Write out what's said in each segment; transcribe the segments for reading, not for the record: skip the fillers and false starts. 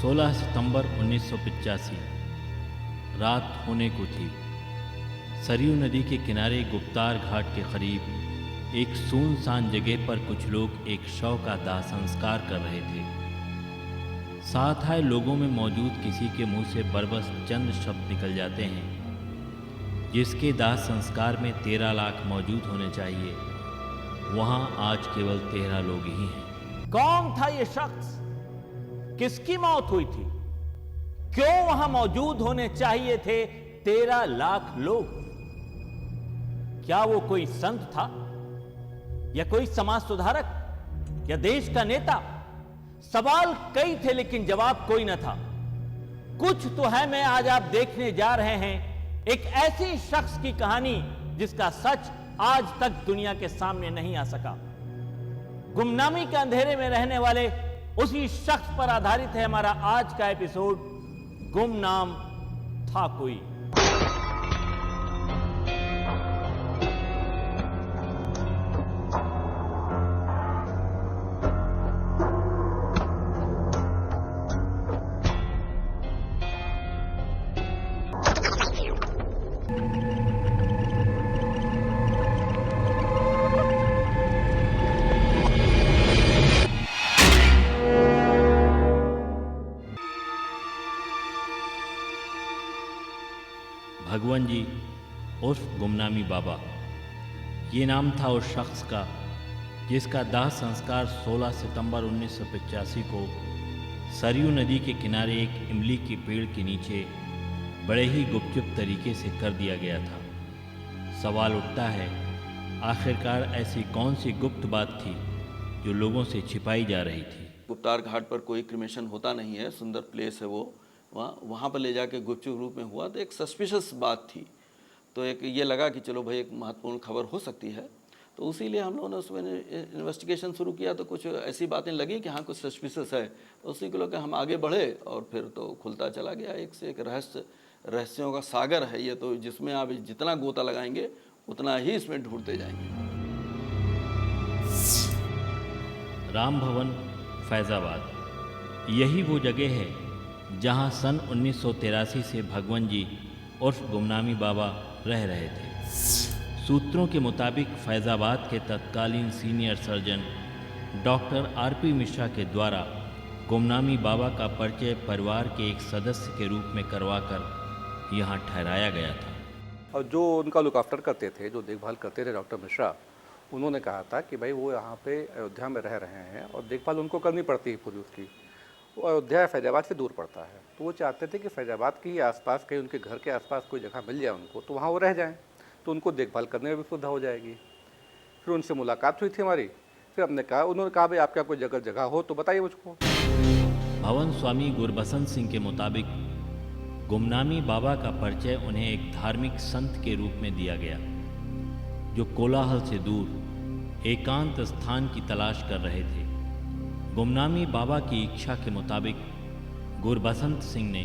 16 सितंबर 1985 रात होने को थी। सरयू नदी के किनारे गुप्तार घाट के करीब एक सुनसान जगह पर कुछ लोग एक शव का दाह संस्कार कर रहे थे। साथ आए लोगों में मौजूद किसी के मुंह से बरबस चंद शब्द निकल जाते हैं, जिसके दाह संस्कार में 13 लाख मौजूद होने चाहिए, वहां आज केवल 13 लोग ही हैं। कौन था ये शख्स? किसकी मौत हुई थी? क्यों वहां मौजूद होने चाहिए थे 13 लाख लोग? क्या वो कोई संत था, या कोई समाज सुधारक, या देश का नेता? सवाल कई थे लेकिन जवाब कोई न था। कुछ तो है मैं आज आप देखने जा रहे हैं, एक ऐसी शख्स की कहानी जिसका सच आज तक दुनिया के सामने नहीं आ सका। गुमनामी के अंधेरे में रहने वाले उसी शख्स पर आधारित है हमारा आज का एपिसोड, गुमनाम था कोई। भगवान जी उर्फ गुमनामी बाबा, ये नाम था उस शख्स का जिसका दाह संस्कार 16 सितंबर 1985 को सरयू नदी के किनारे एक इमली के पेड़ के नीचे बड़े ही गुपचुप तरीके से कर दिया गया था। सवाल उठता है, आखिरकार ऐसी कौन सी गुप्त बात थी जो लोगों से छिपाई जा रही थी? गुप्तार घाट पर कोई क्रिमेशन होता नहीं है, सुंदर प्लेस है वो। वहाँ पर ले जाके गुपचुप रूप में हुआ तो एक सस्पिशियस बात थी। तो एक ये लगा कि चलो भाई एक महत्वपूर्ण खबर हो सकती है, तो उसी लिए हम लोगों ने उसमें इन्वेस्टिगेशन शुरू किया। तो कुछ ऐसी बातें लगी कि हाँ कुछ सस्पिशियस है, तो उसी को लेकर हम आगे बढ़े और फिर तो खुलता चला गया। एक से एक रहस्यों का सागर है ये, तो जिसमें आप जितना गोता लगाएंगे उतना ही इसमें ढूंढते जाएंगे। राम भवन फैज़ाबाद, यही वो जगह है जहां सन 1983 से भगवान जी उर्फ गुमनामी बाबा रह रहे थे। सूत्रों के मुताबिक फैज़ाबाद के तत्कालीन senior surgeon doctor RP Mishra के द्वारा गुमनामी बाबा का परिचय परिवार के एक सदस्य के रूप में करवाकर यहाँ ठहराया गया था। और जो उनका लुक आफ्टर करते थे, जो देखभाल करते थे डॉक्टर मिश्रा, उन्होंने कहा था कि भाई वो यहाँ पे अयोध्या में रह रहे हैं और देखभाल उनको करनी पड़ती है पूरी उसकी। वो अयोध्या फैज़ाबाद से दूर पड़ता है, तो वो चाहते थे कि फैज़ाबाद के आसपास कहीं उनके घर के आसपास कोई जगह मिल जाए उनको, तो वहाँ वो रह जाएं, तो उनको देखभाल करने में भी सुविधा हो जाएगी। फिर उनसे मुलाकात हुई थी हमारी। फिर हमने कहा, उन्होंने कहा भाई आपका कोई जगह हो तो बताइए मुझको। भवन स्वामी गुरबसंत सिंह के मुताबिक गुमनामी बाबा का परिचय उन्हें एक धार्मिक संत के रूप में दिया गया, जो कोलाहल से दूर एकांत स्थान की तलाश कर रहे थे। गुमनामी बाबा की इच्छा के मुताबिक गुरबसंत सिंह ने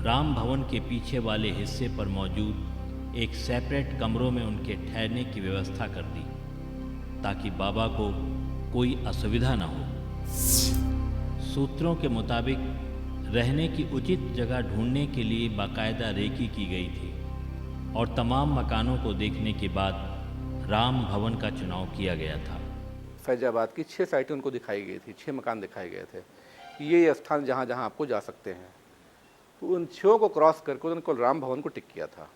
राम भवन के पीछे वाले हिस्से पर मौजूद एक सेपरेट कमरों में उनके ठहरने की व्यवस्था कर दी, ताकि बाबा को कोई असुविधा न हो। सूत्रों के मुताबिक रहने की उचित जगह ढूंढने के लिए बाकायदा रेकी की गई थी और तमाम मकानों को देखने के बाद राम भवन का चुनाव किया गया था। फैज़ाबाद की 6 साइटें उनको दिखाई गई थी, 6 मकान दिखाए गए थे, ये स्थान जहाँ जहाँ आपको जा सकते हैं। तो उन 6 को क्रॉस करके उनको राम भवन को टिक किया था।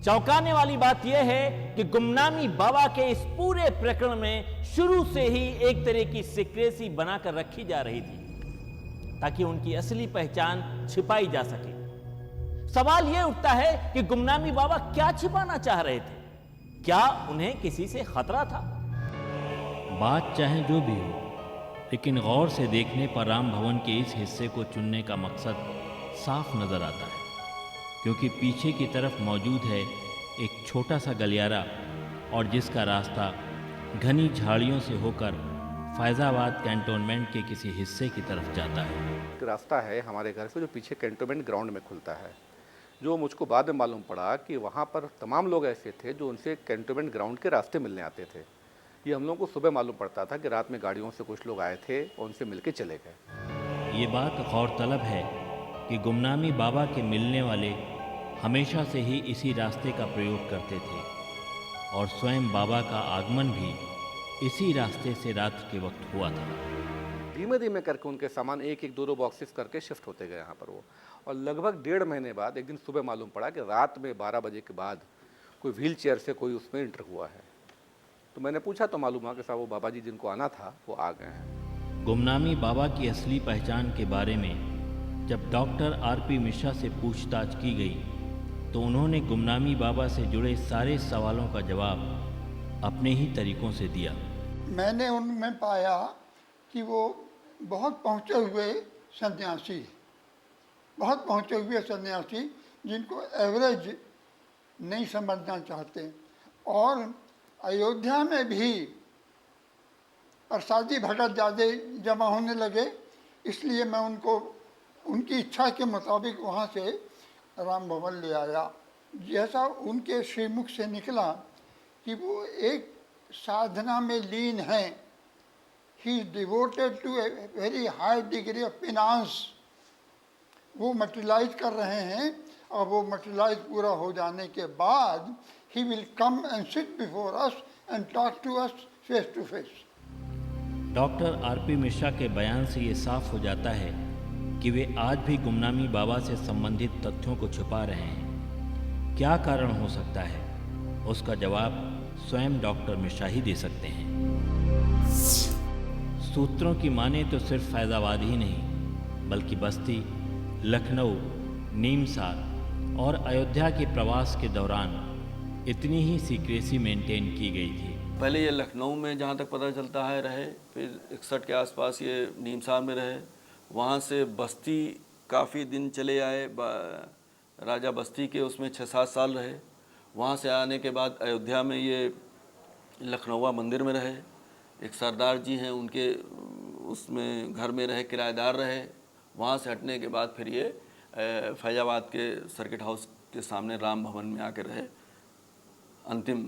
चौंकाने वाली बात यह है कि गुमनामी बाबा के इस पूरे प्रकरण में शुरू से ही एक तरह की सीक्रेसी बनाकर रखी जा रही थी, ताकि उनकी असली पहचान छिपाई जा सके। सवाल यह उठता है कि गुमनामी बाबा क्या छिपाना चाह रहे थे? क्या उन्हें किसी से खतरा था? बात चाहे जो भी हो, लेकिन गौर से देखने पर राम भवन के इस हिस्से को चुनने का मकसद साफ नजर आता है, क्योंकि पीछे की तरफ मौजूद है एक छोटा सा गलियारा और जिसका रास्ता घनी झाड़ियों से होकर फैज़ाबाद कैंटोनमेंट के किसी हिस्से की तरफ जाता है। एक रास्ता है हमारे घर से जो पीछे कैंटोनमेंट ग्राउंड में खुलता है, जो मुझको बाद में मालूम पड़ा कि वहाँ पर तमाम लोग ऐसे थे जो उनसे कैंटोनमेंट ग्राउंड के रास्ते मिलने आते थे। ये हम लोगों को सुबह मालूम पड़ता था कि रात में गाड़ियों से कुछ लोग आए थे और उनसे मिलके चले गए। ये बात गौरतलब है कि गुमनामी बाबा के मिलने वाले हमेशा से ही इसी रास्ते का प्रयोग करते थे और स्वयं बाबा का आगमन भी इसी रास्ते से रात के वक्त हुआ था। धीमे धीमे करके उनके सामान एक एक दो दो बॉक्सेस करके शिफ्ट होते गए यहाँ पर वो, और लगभग 1.5 महीने बाद एक दिन सुबह मालूम पड़ा कि रात में 12 बजे के बाद कोई व्हील चेयर से कोई उसमें इंटर हुआ है। तो मैंने पूछा तो मालूम हुआ कि साहब वो बाबा जी जिनको आना था वो आ गए हैं। गुमनामी बाबा की असली पहचान के बारे में जब डॉक्टर आरपी मिश्रा से पूछताछ की गई तो उन्होंने गुमनामी बाबा से जुड़े सारे सवालों का जवाब अपने ही तरीकों से दिया। मैंने उनमें पाया कि वो बहुत पहुँचे हुए सन्यासी, बहुत पहुँचे हुए सन्यासी जिनको एवरेज नहीं समझना चाहते, और अयोध्या में भी प्रसादी भगत ज़्यादा जमा होने लगे, इसलिए मैं उनको उनकी इच्छा के मुताबिक वहाँ से राम भवन ले आया। जैसा उनके श्रीमुख से निकला कि वो एक साधना में लीन हैं, he is devoted to a very high degree of penance, वो मटेरियलाइज कर रहे हैं, और वो मटेरियलाइज पूरा हो जाने के बाद he will come and sit before us and talk to us face to face. Doctor RP Mishra के बयान से ये साफ हो जाता है कि वे आज भी गुमनामी बाबा से संबंधित तथ्यों को छुपा रहे हैं। क्या कारण हो सकता है, उसका जवाब स्वयं डॉक्टर मिश्रा ही दे सकते हैं। सूत्रों की माने तो सिर्फ फैज़ाबाद ही नहीं बल्कि बस्ती, लखनऊ, नीमसार और अयोध्या के प्रवास के दौरान इतनी ही सीक्रेसी मेंटेन की गई थी। पहले ये लखनऊ में जहाँ तक पता चलता है रहे, फिर 61 के आसपास ये नीमसार में रहे, वहाँ से बस्ती काफ़ी दिन चले आए, राजा बस्ती के उसमें 6-7 साल रहे। वहाँ से आने के बाद अयोध्या में ये लखनऊआ मंदिर में रहे, एक सरदार जी हैं उनके उसमें घर में रहे, किराएदार रहे। वहाँ से हटने के बाद फिर ये फैज़ाबाद के सर्किट हाउस के सामने राम भवन में आकर रहे। अंतिम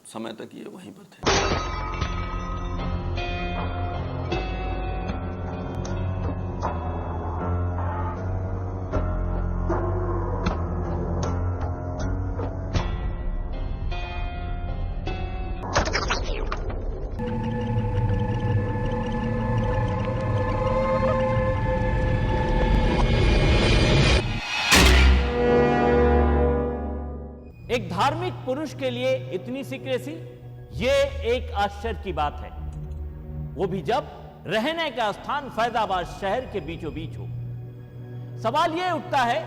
समय तक ये वहीं पर थे। एक धार्मिक पुरुष के लिए इतनी सीक्रेसी, ये एक आश्चर्य की बात है, वो भी जब रहने का स्थान फैजाबाद शहर के बीचों बीच हो। सवाल यह उठता है,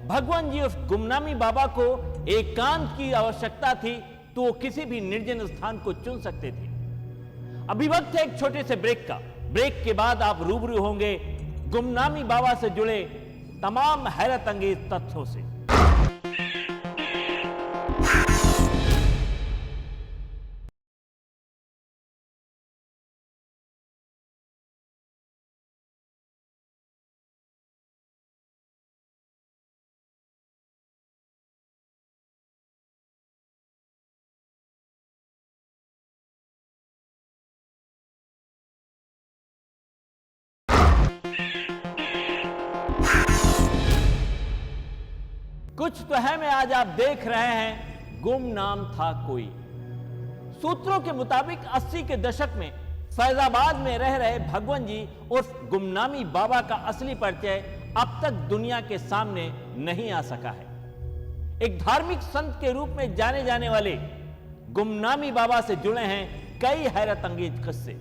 भगवान जी उस गुमनामी बाबा को एकांत की आवश्यकता थी तो वो किसी भी निर्जन स्थान को चुन सकते थे। अभी वक्त है एक छोटे से ब्रेक का। ब्रेक के बाद आप रूबरू होंगे गुमनामी बाबा से जुड़े तमाम हैरत अंगेज तथ्यों से। कुछ तो है में आज आप देख रहे हैं गुमनाम था कोई। सूत्रों के मुताबिक 80 के दशक में फैजाबाद में रह रहे भगवान जी उर्फ गुमनामी बाबा का असली परिचय अब तक दुनिया के सामने नहीं आ सका है। एक धार्मिक संत के रूप में जाने जाने वाले गुमनामी बाबा से जुड़े हैं कई हैरत अंगेज किस्से।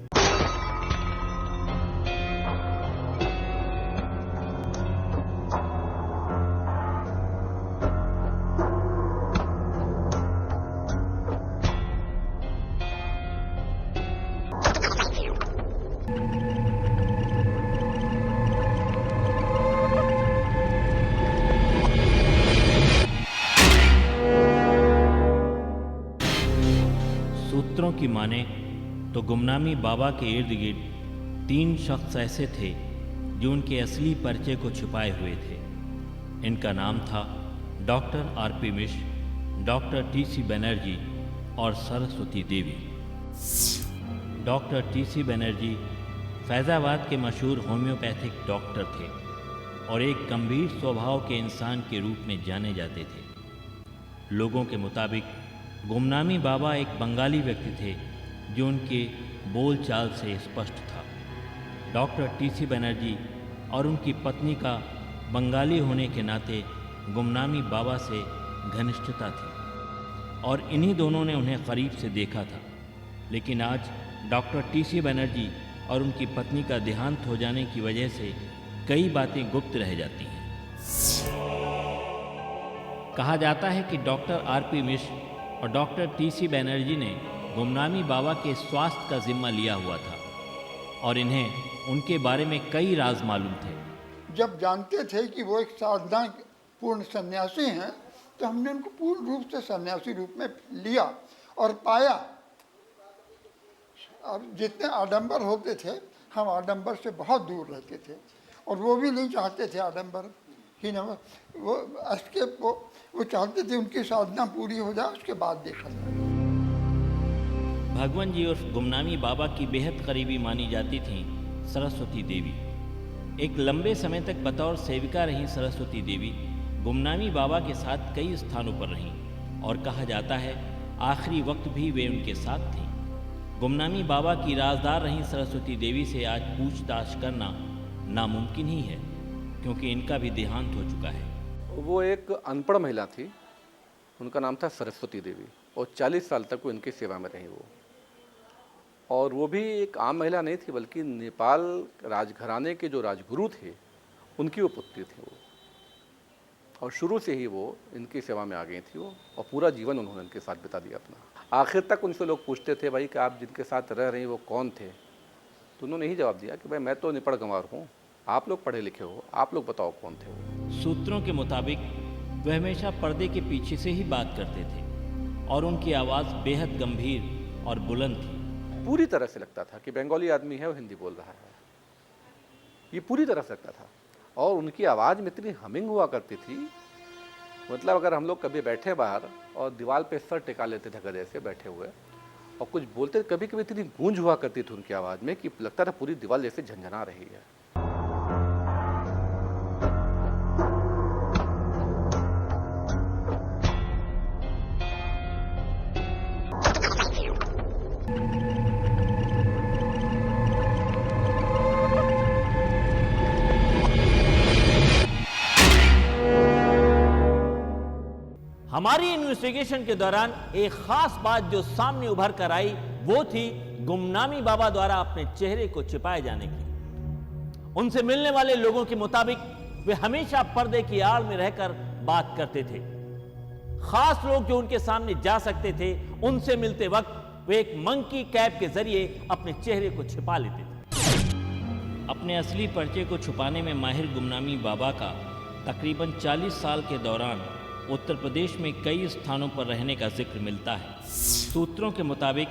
सूत्रों की माने तो गुमनामी बाबा के इर्द गिर्द 3 शख्स ऐसे थे जो उनके असली परिचय को छुपाए हुए थे। इनका नाम था डॉक्टर आरपी मिश्र, डॉक्टर टीसी बनर्जी और सरस्वती देवी। डॉक्टर टीसी बनर्जी फैज़ाबाद के मशहूर होम्योपैथिक डॉक्टर थे और एक गंभीर स्वभाव के इंसान के रूप में जाने जाते थे। लोगों के मुताबिक गुमनामी बाबा एक बंगाली व्यक्ति थे जो उनके बोलचाल से स्पष्ट था। डॉक्टर टीसी बनर्जी और उनकी पत्नी का बंगाली होने के नाते गुमनामी बाबा से घनिष्ठता थी और इन्हीं दोनों ने उन्हें करीब से देखा था। लेकिन आज डॉक्टर टीसी बनर्जी और उनकी पत्नी का देहांत हो जाने की वजह से कई बातें गुप्त रह जाती हैं। कहा जाता है कि डॉक्टर आरपी मिश्र और डॉक्टर टीसी बनर्जी ने गुमनामी बाबा के स्वास्थ्य का जिम्मा लिया हुआ था और इन्हें उनके बारे में कई राज मालूम थे। जब जानते थे कि वो एक साधना पूर्ण सन्यासी हैं तो हमने उनको पूर्ण रूप से सन्यासी रूप में लिया और पाया। अब जितने आडंबर होते थे हम आडंबर से बहुत दूर रहते थे और वो भी नहीं चाहते थे आडंबर ही न वो चाहते थे उनकी साधना पूरी हो जाए उसके बाद देखा जाए। भगवान जी और गुमनामी बाबा की बेहद करीबी मानी जाती थी सरस्वती देवी। एक लंबे समय तक बतौर सेविका रहीं सरस्वती देवी गुमनामी बाबा के साथ कई स्थानों पर रहीं और कहा जाता है आखिरी वक्त भी वे उनके साथ थीं। गुमनामी बाबा की राजदार रहीं सरस्वती देवी से आज पूछताछ करना नामुमकिन ही है क्योंकि इनका भी देहांत हो चुका है। वो एक अनपढ़ महिला थी, उनका नाम था सरस्वती देवी और 40 साल तक वो इनकी सेवा में रही। और वो भी एक आम महिला नहीं थी बल्कि नेपाल राजघराने के जो राजगुरु थे उनकी वो पुत्री थी वो, और शुरू से ही वो इनकी सेवा में आ गई थी वो, और पूरा जीवन उन्होंने इनके साथ बिता दिया अपना। आखिर तक उनसे लोग पूछते थे भाई कि आप जिनके साथ रह रही वो कौन थे, तो उन्होंने ही जवाब दिया कि भाई मैं तो निपड़ गंवार हूँ, आप लोग पढ़े लिखे हो, आप लोग बताओ कौन थे वो। सूत्रों के मुताबिक वह हमेशा पर्दे के पीछे से ही बात करते थे और उनकी आवाज़ बेहद गंभीर और बुलंद थी। पूरी तरह से लगता था कि बंगाली आदमी है वो हिंदी बोल रहा है, ये पूरी तरह से लगता था। और उनकी आवाज़ में इतनी हमिंग हुआ करती थी, मतलब अगर हम लोग कभी बैठे बाहर और दीवार पे सर टिका लेते थे गधे से बैठे हुए और कुछ बोलते, कभी कभी इतनी गूंज हुआ करती थी उनकी आवाज़ में कि लगता था पूरी दीवार जैसे झंझना रही है। हमारी इन्वेस्टिगेशन के दौरान एक खास बात जो सामने उभर कर आई वो थी गुमनामी बाबा द्वारा अपने चेहरे को छिपाए जाने की। उनसे मिलने वाले लोगों के मुताबिक वे हमेशा पर्दे की आड़ में रहकर बात करते थे। खास लोग जो उनके सामने जा सकते थे उनसे मिलते वक्त वे एक मंकी कैप के जरिए अपने चेहरे को छिपा लेते थे। अपने असली परिचय को छुपाने में माहिर गुमनामी बाबा का तकरीबन 40 साल के दौरान उत्तर प्रदेश में कई स्थानों पर रहने का जिक्र मिलता है। सूत्रों के मुताबिक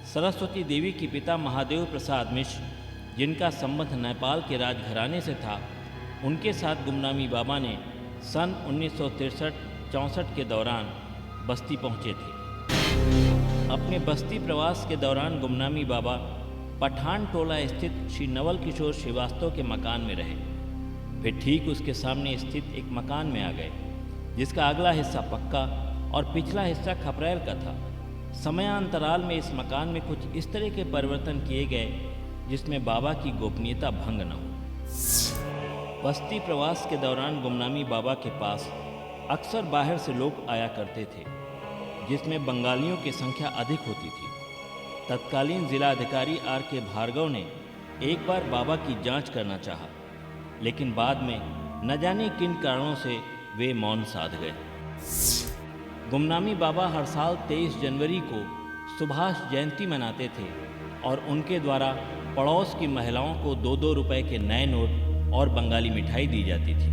सरस्वती देवी के पिता महादेव प्रसाद मिश्र, जिनका संबंध नेपाल के राजघराने से था, उनके साथ गुमनामी बाबा ने सन 1963-64 के दौरान बस्ती पहुंचे थे। अपने बस्ती प्रवास के दौरान गुमनामी बाबा पठान टोला स्थित श्री नवल किशोर श्रीवास्तव के मकान में रहे। फिर ठीक उसके सामने स्थित एक मकान में आ गए जिसका अगला हिस्सा पक्का और पिछला हिस्सा खपरेल का था। समयांतराल में इस मकान में कुछ इस तरह के परिवर्तन किए गए जिसमें बाबा की गोपनीयता भंग न हो। बस्ती प्रवास के दौरान गुमनामी बाबा के पास अक्सर बाहर से लोग आया करते थे जिसमें बंगालियों की संख्या अधिक होती थी। तत्कालीन जिलाधिकारी R.K. भार्गव ने एक बार बाबा की जांच करना चाहा, लेकिन बाद में न जाने किन कारणों से वे मौन साध गए। गुमनामी बाबा हर साल 23 जनवरी को सुभाष जयंती मनाते थे और उनके द्वारा पड़ोस की महिलाओं को 2-2 रुपए के नए नोट और बंगाली मिठाई दी जाती थी।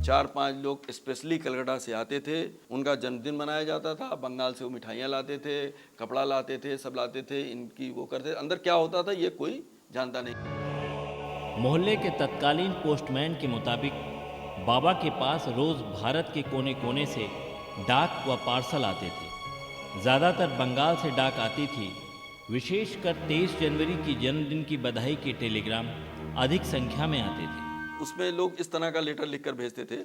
4-5 लोग स्पेशली कलकत्ता से आते थे, उनका जन्मदिन मनाया जाता था, बंगाल से वो मिठाइयाँ लाते थे, कपड़ा लाते थे, सब लाते थे, इनकी वो करते थे। अंदर क्या होता था ये कोई जानता नहीं। मोहल्ले के तत्कालीन पोस्टमैन के मुताबिक बाबा के पास रोज भारत के कोने कोने से डाक व पार्सल आते थे। ज़्यादातर बंगाल से डाक आती थी। विशेषकर 23 जनवरी की जन्मदिन की बधाई के टेलीग्राम अधिक संख्या में आते थे। उसमें लोग इस तरह का लेटर लिखकर भेजते थे,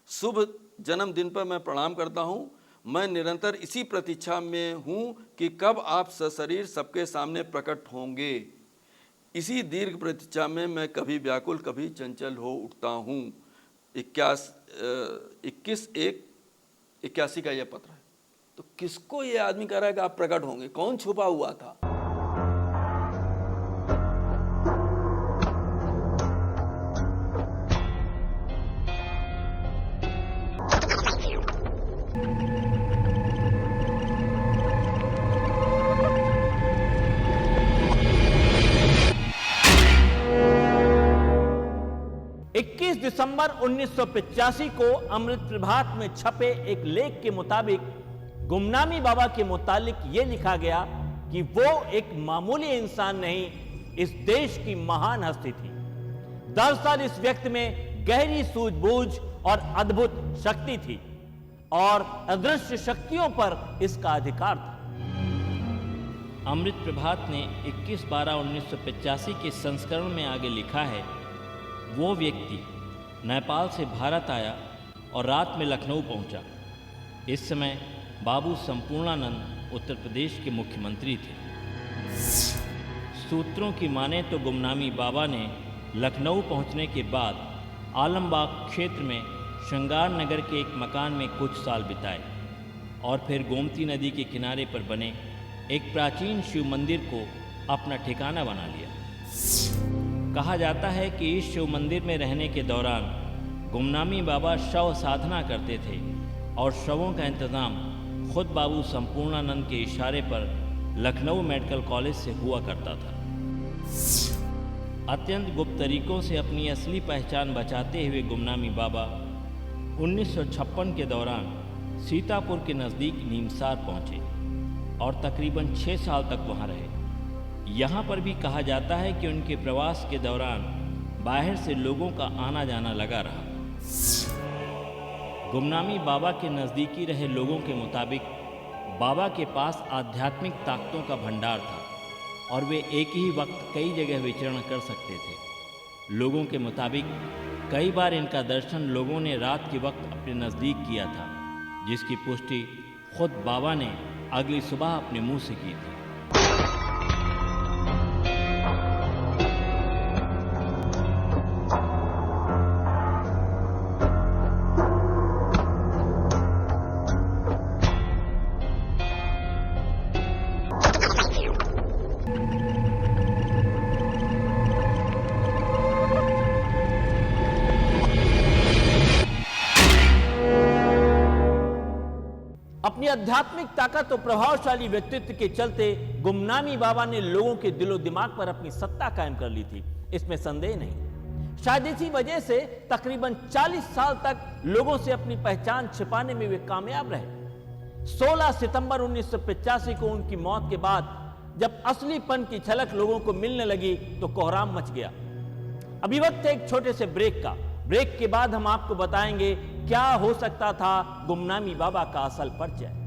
शुभ जन्मदिन पर मैं प्रणाम करता हूँ, मैं निरंतर इसी प्रतीक्षा में हूँ कि कब आप सशरीर सबके सामने प्रकट होंगे। इसी दीर्घ प्रतीक्षा में मैं कभी व्याकुल कभी चंचल हो उठता हूँ। 21/1/81 का यह पत्र है। तो किसको ये आदमी कह रहा है कि आप प्रकट होंगे? कौन छुपा हुआ था? दिसंबर 1985 को अमृत प्रभात में छपे एक लेख के मुताबिक गुमनामी बाबा के मुतालिक यह लिखा गया कि वो एक मामूली इंसान नहीं, इस देश की महान हस्ती थी। दरअसल इस व्यक्ति में गहरी सूझबूझ और अद्भुत शक्ति थी और अदृश्य शक्तियों पर इसका अधिकार था। अमृत प्रभात ने 21/12/1985 के संस्करण में आगे लिखा है, वो व्यक्ति नेपाल से भारत आया और रात में लखनऊ पहुंचा। इस समय बाबू संपूर्णानंद उत्तर प्रदेश के मुख्यमंत्री थे। सूत्रों की माने तो गुमनामी बाबा ने लखनऊ पहुंचने के बाद आलमबाग क्षेत्र में श्रृंगार नगर के एक मकान में कुछ साल बिताए और फिर गोमती नदी के किनारे पर बने एक प्राचीन शिव मंदिर को अपना ठिकाना बना लिया। कहा जाता है कि इस शिव मंदिर में रहने के दौरान गुमनामी बाबा शव साधना करते थे और शवों का इंतज़ाम खुद बाबू संपूर्णानंद के इशारे पर लखनऊ मेडिकल कॉलेज से हुआ करता था। अत्यंत गुप्त तरीकों से अपनी असली पहचान बचाते हुए गुमनामी बाबा 1956 के दौरान सीतापुर के नज़दीक नीमसार पहुँचे और तकरीबन 6 साल तक वहाँ रहे। यहाँ पर भी कहा जाता है कि उनके प्रवास के दौरान बाहर से लोगों का आना जाना लगा रहा। गुमनामी बाबा के नज़दीकी रहे लोगों के मुताबिक बाबा के पास आध्यात्मिक ताकतों का भंडार था और वे एक ही वक्त कई जगह विचरण कर सकते थे। लोगों के मुताबिक कई बार इनका दर्शन लोगों ने रात के वक्त अपने नज़दीक किया था, जिसकी पुष्टि खुद बाबा ने अगली सुबह अपने मुंह से की थी। अपनी आध्यात्मिक ताकत और प्रभावशाली व्यक्तित्व के चलते गुमनामी बाबा ने लोगों के दिलो दिमाग पर अपनी सत्ता कायम कर ली थी, इसमें संदेह नहीं। शायद इसी वजह से तकरीबन 40 साल तक लोगों से अपनी पहचान छिपाने में वे कामयाब रहे। 16 सितंबर 1985 को उनकी मौत के बाद जब असलीपन की झलक लोगों को मिलने लगी तो कोहराम मच गया। अभी वक्त है एक छोटे से ब्रेक का। ब्रेक के बाद हम आपको बताएंगे क्या हो सकता था गुमनामी बाबा का असल परिचय।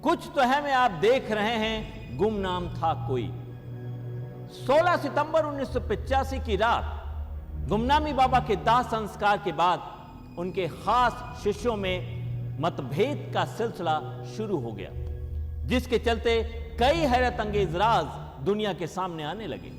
कुछ तो है में आप देख रहे हैं गुमनाम था कोई। 16 सितंबर 1985 की रात गुमनामी बाबा के दाह संस्कार के बाद उनके खास शिष्यों में मतभेद का सिलसिला शुरू हो गया, जिसके चलते कई हैरत अंगेज राज दुनिया के सामने आने लगे।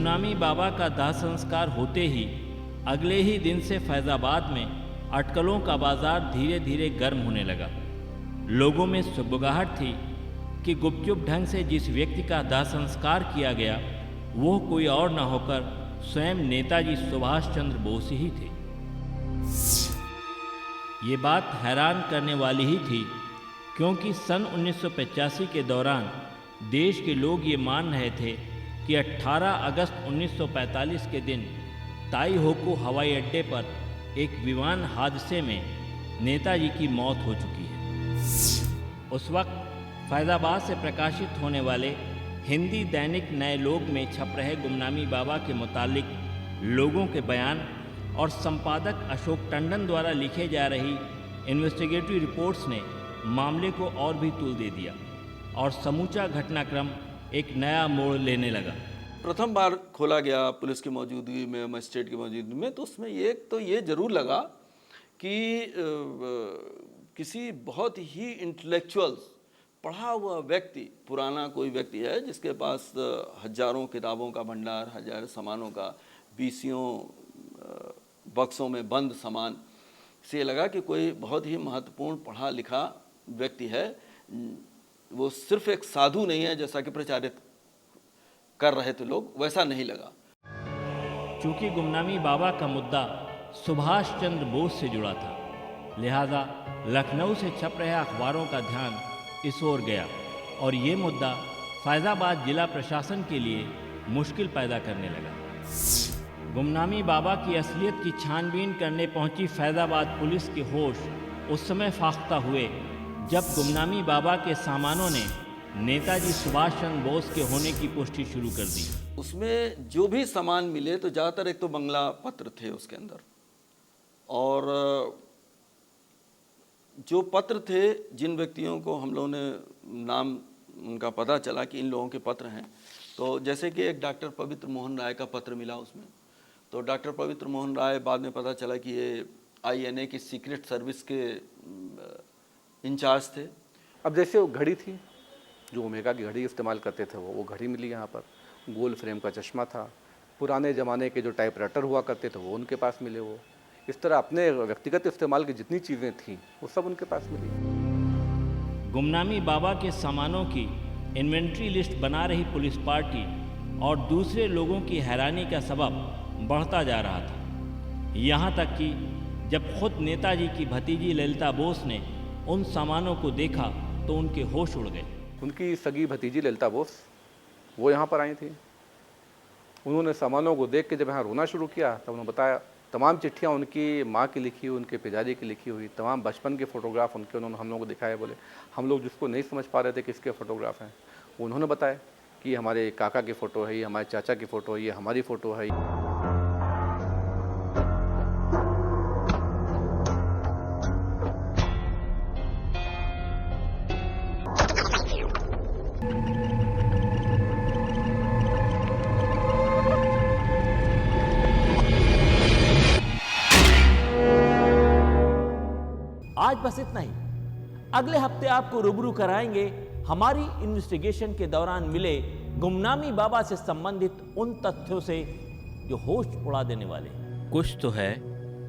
गुमनामी बाबा का दाह संस्कार होते ही अगले ही दिन से फैज़ाबाद में अटकलों का बाजार धीरे धीरे गर्म होने लगा। लोगों में सुगबुगाहट थी कि गुपचुप ढंग से जिस व्यक्ति का दाह संस्कार किया गया वो कोई और न होकर स्वयं नेताजी सुभाष चंद्र बोस ही थे। ये बात हैरान करने वाली ही थी, क्योंकि सन 1985 के दौरान देश के लोग ये मान रहे थे कि 18 अगस्त 1945 के दिन ताई होको हवाई अड्डे पर एक विमान हादसे में नेताजी की मौत हो चुकी है। उस वक्त फैज़ाबाद से प्रकाशित होने वाले हिंदी दैनिक नए लोग में छप रहे गुमनामी बाबा के मुतालिक लोगों के बयान और संपादक अशोक टंडन द्वारा लिखे जा रही इन्वेस्टिगेटिव रिपोर्ट्स ने मामले को और भी तूल दे दिया और समूचा घटनाक्रम एक नया मोड़ लेने लगा। प्रथम बार खोला गया पुलिस की मौजूदगी में, मजिस्ट्रेट की मौजूदगी में, तो उसमें एक तो ये जरूर लगा कि किसी बहुत ही इंटेलेक्चुअल पढ़ा हुआ व्यक्ति, पुराना कोई व्यक्ति है जिसके पास हजारों किताबों का भंडार, हजारों सामानों का, बीसियों बक्सों में बंद सामान से लगा कि कोई बहुत ही महत्वपूर्ण पढ़ा लिखा व्यक्ति है, वो सिर्फ एक साधु नहीं है जैसा कि प्रचारित कर रहे थे लोग, वैसा नहीं लगा। चूंकि गुमनामी बाबा का मुद्दा सुभाष चंद्र बोस से जुड़ा था, लिहाजा लखनऊ से छप रहे अखबारों का ध्यान इस ओर गया और ये मुद्दा फैज़ाबाद जिला प्रशासन के लिए मुश्किल पैदा करने लगा। गुमनामी बाबा की असलियत की छानबीन करने पहुंची फैज़ाबाद पुलिस के होश उस समय फाख्ता हुए जब गुमनामी बाबा के सामानों ने नेताजी सुभाष चंद्र बोस के होने की पुष्टि शुरू कर दी। उसमें जो भी सामान मिले तो ज़्यादातर एक तो बंगला पत्र थे उसके अंदर, और जो पत्र थे जिन व्यक्तियों को हम लोगों ने नाम उनका पता चला कि इन लोगों के पत्र हैं, तो जैसे कि एक डॉक्टर पवित्र मोहन राय का पत्र मिला उसमें, तो डॉक्टर पवित्र मोहन राय बाद में पता चला कि ये INA की सीक्रेट सर्विस के इंचार्ज थे। अब जैसे वो घड़ी थी, जो ओमेगा की घड़ी इस्तेमाल करते थे, वो घड़ी मिली यहाँ पर, गोल फ्रेम का चश्मा था, पुराने ज़माने के जो टाइपराइटर हुआ करते थे वो उनके पास मिले, वो इस तरह अपने व्यक्तिगत इस्तेमाल की जितनी चीज़ें थीं वो सब उनके पास मिली। गुमनामी बाबा के सामानों की इन्वेंट्री लिस्ट बना रही पुलिस पार्टी और दूसरे लोगों की हैरानी का सबब बढ़ता जा रहा था, यहाँ तक कि जब खुद नेताजी की भतीजी ललिता बोस ने उन सामानों को देखा तो उनके होश उड़ गए। उनकी सगी भतीजी ललिता बोस वो यहाँ पर आई थी। उन्होंने सामानों को देख के जब यहाँ रोना शुरू किया तब उन्होंने बताया, तमाम चिट्ठियाँ उनकी माँ की लिखी हुई, उनके पिताजी की लिखी हुई, तमाम बचपन के फ़ोटोग्राफ उनके उन्होंने हम लोगों को दिखाए। बोले हम लोग जिसको नहीं समझ पा रहे थे किसके फ़ोटोग्राफ हैं, उन्होंने बताया कि हमारे काका की फ़ोटो है, ये हमारे चाचा की फ़ोटो है, ये हमारी फ़ोटो है। आज बस इतना ही। अगले हफ्ते आपको रूबरू कराएंगे हमारी इन्वेस्टिगेशन के दौरान मिले गुमनामी बाबा से संबंधित उन तथ्यों से जो होश उड़ा देने वाले हैं। कुछ तो है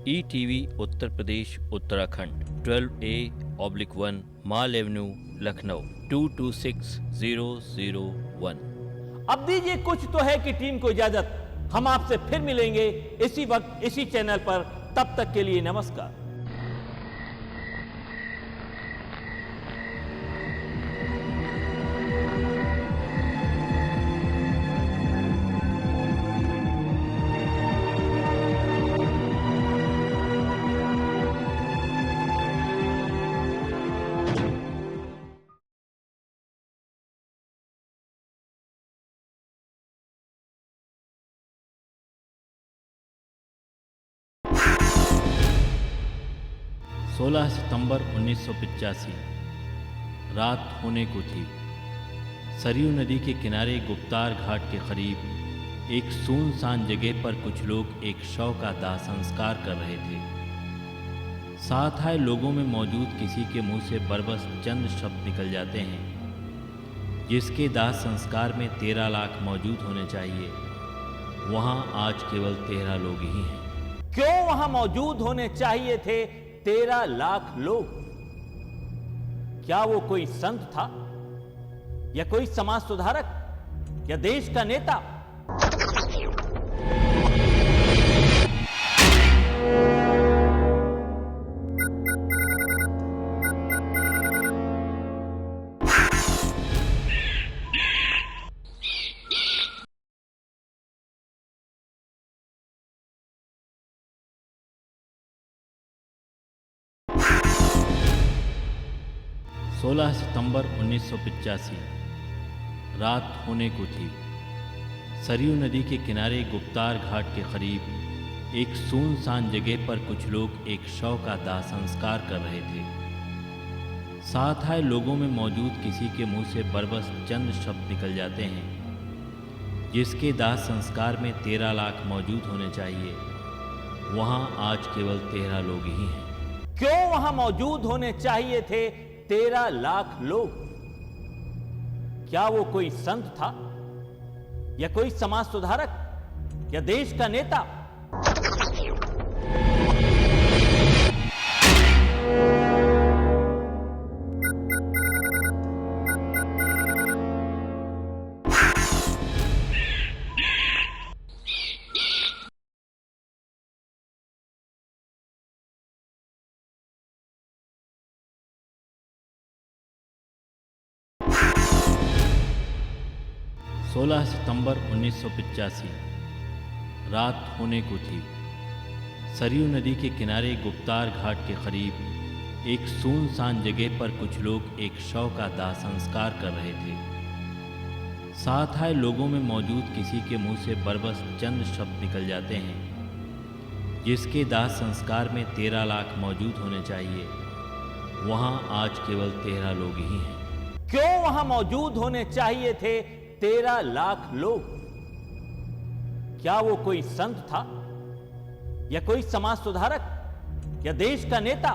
ETV उत्तर प्रदेश उत्तराखंड 12A/1 माल एवेन्यू लखनऊ 226001। अब दीजिए कुछ तो है कि टीम को इजाजत। हम आपसे फिर मिलेंगे इसी वक्त इसी चैनल पर। तब तक के लिए नमस्कार। सोलह सितंबर 1985 रात होने को थी। सरयू नदी के किनारे गुप्तार घाट के करीब एक सुनसान जगह पर कुछ लोग एक शव का दाह संस्कार कर रहे थे। साथ आए लोगों में मौजूद किसी के मुंह से बरबस चंद शब्द निकल जाते हैं, जिसके दाह संस्कार में 13 लाख मौजूद होने चाहिए, वहां आज केवल 13 लोग ही हैं। क्यों वहां मौजूद होने चाहिए थे 13 लाख लोग? क्या वो कोई संत था, या कोई समाज सुधारक, या देश का नेता? सोलह सितंबर 1985 रात होने को थी। सरयू नदी के किनारे गुप्तार घाट के करीब एक सुनसान जगह पर कुछ लोग एक शव का दाह संस्कार कर रहे थे। साथ आए लोगों में मौजूद किसी के मुंह से बरबस चंद शब्द निकल जाते हैं, जिसके दाह संस्कार में 13 लाख मौजूद होने चाहिए, वहां आज केवल 13 लोग ही हैं। क्यों वहां मौजूद होने चाहिए थे 13 लाख लोग? क्या वो कोई संत था, या कोई समाज सुधारक, या देश का नेता? सोलह सितंबर 1985 रात होने को थी। सरयू नदी के किनारे गुप्तार घाट के करीब एक सुनसान जगह पर कुछ लोग एक शव का दाह संस्कार कर रहे थे। साथ आए लोगों में मौजूद किसी के मुंह से बरबस चंद शब्द निकल जाते हैं, जिसके दाह संस्कार में 13 लाख मौजूद होने चाहिए, वहां आज केवल 13 लोग ही हैं। क्यों वहां मौजूद होने चाहिए थे 13 लाख लोग? क्या वो कोई संत था, या कोई समाज सुधारक, या देश का नेता?